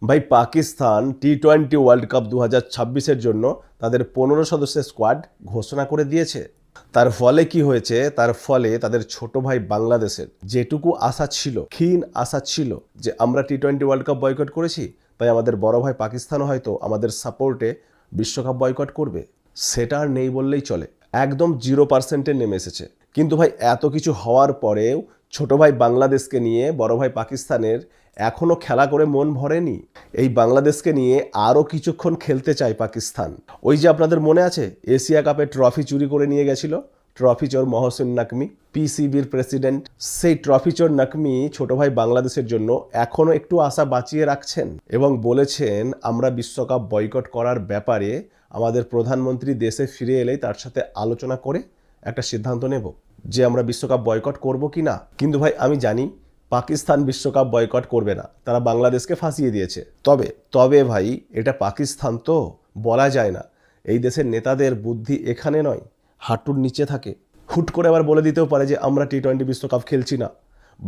ভাই Pakistan টি-20 world cup 2026-এর জন্য তাদের 15 সদস্যের স্কোয়াড ঘোষণা করে দিয়েছে। তার ফলে কি হয়েছে, তার ফলে তাদের ছোট ভাই বাংলাদেশের যেটুকু আশা ছিল, ক্ষীণ আশা ছিল যে আমরা টি-20 ওয়ার্ল্ড কাপ বয়কট করেছি, তাই আমাদের বড় ভাই পাকিস্তানও হয়তো আমাদের সাপোর্টে বিশ্বকাপ বয়কট করবে, সেটা আর নেই বললেই চলে। একদম 0%-এ নেমে এসেছে। কিন্তু ভাই এত কিছু হওয়ার পরেও ছোট ভাই বাংলাদেশকে নিয়ে বড় ভাই পাকিস্তানের এখনও খেলা করে মন ভরেনি। এই বাংলাদেশকে নিয়ে আরও কিছুক্ষণ খেলতে চায় পাকিস্তান। ওই যে আপনাদের মনে আছে এশিয়া কাপে ট্রফি চুরি করে নিয়ে গেছিল ট্রফি চোর মহসিন নাকমি, পিসিবির প্রেসিডেন্ট। সেই ট্রফি চোর নাকমি ছোট ভাই বাংলাদেশের জন্য এখনও একটু আশা বাঁচিয়ে রাখছেন এবং বলেছেন আমরা বিশ্বকাপ বয়কট করার ব্যাপারে আমাদের প্রধানমন্ত্রী দেশে ফিরে এলেই তার সাথে আলোচনা করে একটা সিদ্ধান্ত নেব যে আমরা বিশ্বকাপ বয়কট করব কি না। কিন্তু ভাই আমি জানি পাকিস্তান বিশ্বকাপ বয়কট করবে না, তারা বাংলাদেশকে ফাঁসিয়ে দিয়েছে। তবে ভাই এটা পাকিস্তান তো, বলা যায় না। এই দেশের নেতাদের বুদ্ধি এখানে নয়, হাঁটুর নিচে থাকে। হুট করে আবার বলে দিতেও পারে যে আমরা টি-20 বিশ্বকাপ খেলছি না,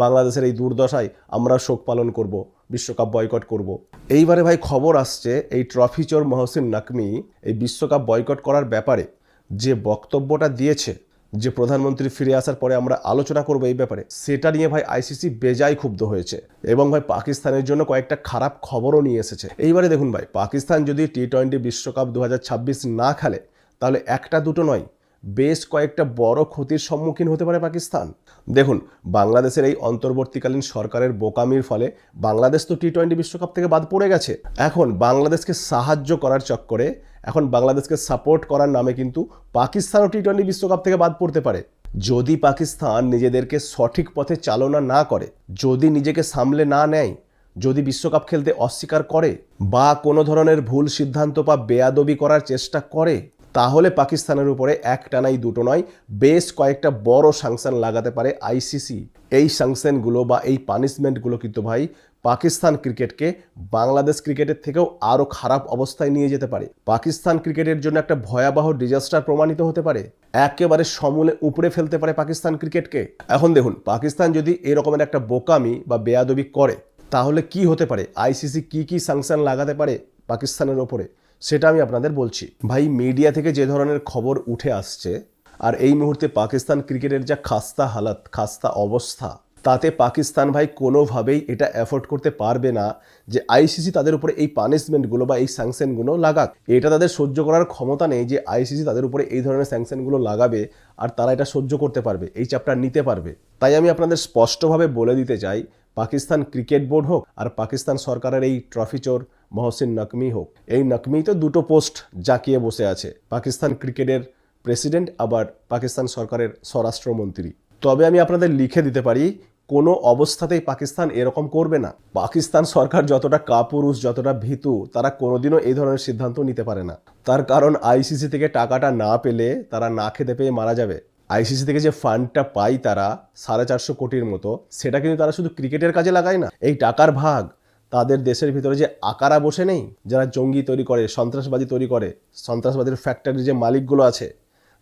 বাংলাদেশের এই দুর্দশায় আমরা শোক পালন করব, বিশ্বকাপ বয়কট করব। এইবারে ভাই খবর আসছে এই ট্রফি চোর মহসিন নাকমি এই বিশ্বকাপ বয়কট করার ব্যাপারে যে বক্তব্যটা দিয়েছে, যে প্রধানমন্ত্রী ফিরে আসার পরে আমরা আলোচনা করবো এই ব্যাপারে, সেটা নিয়ে ভাই আইসিসি বেজায় ক্ষুব্ধ হয়েছে এবং ভাই পাকিস্তানের জন্য কয়েকটা খারাপ খবরও নিয়ে এসেছে। এইবারে দেখুন ভাই, পাকিস্তান যদি টি-20 বিশ্বকাপ 2026 না খেলে তাহলে একটা দুটো নয়, বেশ কয়েকটা বড় ক্ষতির সম্মুখীন হতে পারে পাকিস্তান। দেখুন, বাংলাদেশের এই অন্তর্বর্তীকালীন সরকারের বোকামির ফলে বাংলাদেশ তো টি-20 বিশ্বকাপ থেকে বাদ পড়ে গেছে। এখন বাংলাদেশকে সাহায্য করার চক্করে, এখন বাংলাদেশকে সাপোর্ট করার নামে কিন্তু পাকিস্তানও টি-20 বিশ্বকাপ থেকে বাদ পড়তে পারে। যদি পাকিস্তান নিজেদেরকে সঠিক পথে চালনা না করে, যদি নিজেকে সামলে না নেয়, যদি বিশ্বকাপ খেলতে অস্বীকার করে বা কোনো ধরনের ভুল সিদ্ধান্ত বা বেয়াদবি করার চেষ্টা করে, তাহলে পাকিস্তানের উপরে একটা নাই দুটো নয়, বেশ কয়েকটা বড় স্যাংশন লাগাতে পারে আইসিসি। এই স্যাংশনগুলো বা এই পানিশমেন্টগুলো কিন্তু ভাই পাকিস্তান ক্রিকেটকে বাংলাদেশ ক্রিকেটের থেকেও আরও খারাপ অবস্থায় নিয়ে যেতে পারে। পাকিস্তান ক্রিকেটের জন্য একটা ভয়াবহ ডিজাস্টার প্রমাণিত হতে পারে, একেবারে সমূলে উপড়ে ফেলতে পারে পাকিস্তান ক্রিকেটকে। এখন দেখুন, পাকিস্তান যদি এরকমের একটা বোকামি বা বেয়াদবি করে তাহলে কি হতে পারে, আইসিসি কি স্যাংশন লাগাতে পারে পাকিস্তানের ওপরে, সেটা আমি আপনাদের বলছি। ভাই মিডিয়া থেকে যে ধরনের খবর উঠে আসছে আর এই মুহূর্তে পাকিস্তান ক্রিকেটের যা খাস্তা হালাত, খাস্তা অবস্থা, তাতে পাকিস্তান ভাই কোনোভাবেই এটা অ্যাফোর্ড করতে পারবে না যে আইসিসি তাদের উপরে এই পানিশমেন্টগুলো বা এই স্যাংশনগুলো লাগাক। এটা তাদের সহ্য করার ক্ষমতা নেই যে আইসিসি তাদের উপরে এই ধরনের স্যাংশনগুলো লাগাবে আর তারা এটা সহ্য করতে পারবে, এই চাপটা নিতে পারবে। তাই আমি আপনাদের স্পষ্টভাবে বলে দিতে চাই, পাকিস্তান ক্রিকেট বোর্ড হোক আর পাকিস্তান সরকারের এই ট্রফি চোর মহসিন নাকমি হোক, এই নাকমি তো দুটো পোস্ট জাকিয়ে বসে আছে, পাকিস্তান ক্রিকেটের প্রেসিডেন্ট আবার পাকিস্তান সরকারের স্বরাষ্ট্রমন্ত্রী। তবে আমি আপনাদের লিখে দিতে পারি, কোনো অবস্থাতেই পাকিস্তান এরকম করবে না। পাকিস্তান সরকার যতটা কাপুরুষ, যতটা ভীতু, তারা কোনোদিনও এই ধরনের সিদ্ধান্ত নিতে পারে না। তার কারণ আইসিসি থেকে টাকাটা না পেলে তারা না খেতে পেয়ে মারা যাবে। আইসিসি থেকে যে ফান্ডটা পাই তারা 450 কোটির মতো, সেটা কিন্তু তারা শুধু ক্রিকেটের কাজে লাগায় না। এই টাকার ভাগ তাদের দেশের ভিতরে যে আকারা বসে নেই, যারা জঙ্গি তৈরি করে, সন্ত্রাসবাদী তৈরি করে, সন্ত্রাসবাদীর ফ্যাক্টরির যে মালিকগুলো আছে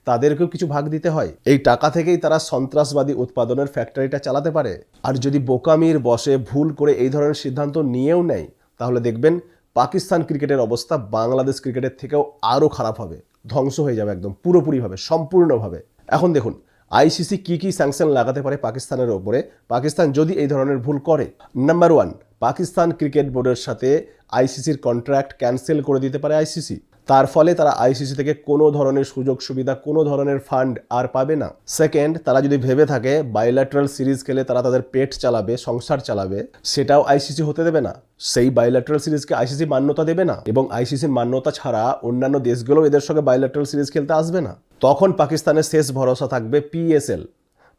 তাদেরকেও কিছু ভাগ দিতে হয়। এই টাকা থেকেই তারা সন্ত্রাসবাদী উৎপাদনের ফ্যাক্টরিটা চালাতে পারে। আর যদি বোকামির বসে ভুল করে এই ধরনের সিদ্ধান্ত নিয়েও নেয়, তাহলে দেখবেন পাকিস্তান ক্রিকেটের অবস্থা বাংলাদেশ ক্রিকেটের থেকেও আরও খারাপ হবে, ধ্বংস হয়ে যাবে একদম পুরোপুরিভাবে, সম্পূর্ণভাবে। এখন দেখুন আইসিসি কি স্যাংশন লাগাতে পারে পাকিস্তানের ওপরে পাকিস্তান যদি এই ধরনের ভুল করে। নাম্বার 1, পাকিস্তান ক্রিকেট বোর্ডের সাথে আইসিসির কন্ট্রাক্ট ক্যান্সেল করে দিতে পারে আইসিসি। তার ফলে তারা আইসিসি থেকে কোনো ধরনের সুযোগ সুবিধা, কোনো ধরনের ফান্ড আর পাবে না। সেকেন্ড, তারা যদি ভেবে থাকে বাইল্যাটারাল সিরিজ খেলে তারা তাদের পেট চালাবে, সংসার চালাবে, সেটাও আইসিসি হতে দেবে না। সেই বাইল্যাটারাল সিরিজকে আইসিসি মান্যতা দেবে না এবং আইসিসির মান্যতা ছাড়া অন্যান্য দেশগুলো এদের সঙ্গে বাইল্যাটারাল সিরিজ খেলতে আসবে না। তখন পাকিস্তানের শেষ ভরসা থাকবে পিএসএল,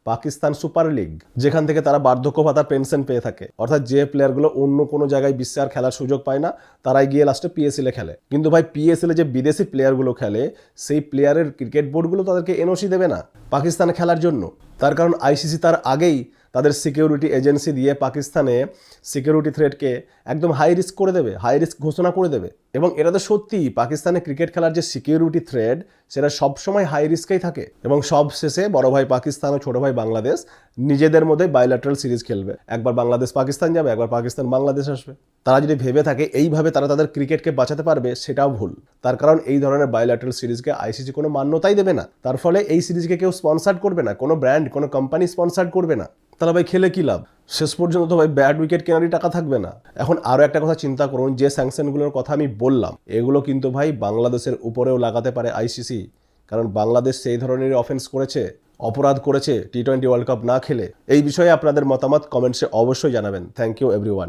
পাকিস্তান সুপার লিগ, যেখান থেকে তারা বার্ধক্য ভাতার পেনশন পেয়ে থাকে। অর্থাৎ যে প্লেয়ারগুলো অন্য কোনো জায়গায় বিশ্বে আর খেলার সুযোগ পায় না, তারাই গিয়ে লাস্টে পিএসএলে খেলে। কিন্তু ভাই পিএসএলে যে বিদেশি প্লেয়ারগুলো খেলে, সেই প্লেয়ারের ক্রিকেট বোর্ডগুলো তাদেরকে এনওসি দেবে না পাকিস্তানে খেলার জন্য। তার কারণ আইসিসি তার আগেই তাদের সিকিউরিটি এজেন্সি দিয়ে পাকিস্তানে সিকিউরিটি থ্রেটকে একদম হাই রিস্ক করে দেবে, হাই রিস্ক ঘোষণা করে দেবে। এবং এটা তো সত্যি, পাকিস্তানে ক্রিকেট খেলার যে সিকিউরিটি থ্রেট সেটা সবসময় হাই রিস্কেই থাকে। এবং সব শেষে বড় ভাই পাকিস্তান ও ছোট ভাই বাংলাদেশ নিজেদের মধ্যে বাইল্যাটারাল সিরিজ খেলবে, একবার বাংলাদেশ পাকিস্তান যাবে, একবার পাকিস্তান বাংলাদেশ আসবে। তারা যদি ভেবে থাকে এইভাবে তারা তাদের ক্রিকেটকে বাঁচাতে পারবে, সেটাও ভুল। তার কারণ এই ধরনের বাইল্যাটারাল সিরিজকে আইসিসি কোনো মান্যতাই দেবে না। তার ফলে এই সিরিজকে কেউ স্পন্সার করবে না, কোনো ব্র্যান্ড কোনো কোম্পানি স্পন্সার করবে না। তাহলে ভাই খেলে কি লাভ? শেষ পর্যন্ত তো ভাই ব্যাট উইকেট কেনারই টাকা থাকবে না। এখন আরও একটা কথা চিন্তা করুন, যে স্যাংশনগুলোর কথা আমি বললাম এগুলো কিন্তু ভাই বাংলাদেশের উপরেও লাগাতে পারে আইসিসি। কারণ বাংলাদেশ সেই ধরনের অফেন্স করেছে, অপরাধ করেছে টি-20 ওয়ার্ল্ড কাপ না খেলে। এই বিষয়ে আপনাদের মতামত কমেন্টসে অবশ্যই জানাবেন। Thank you everyone.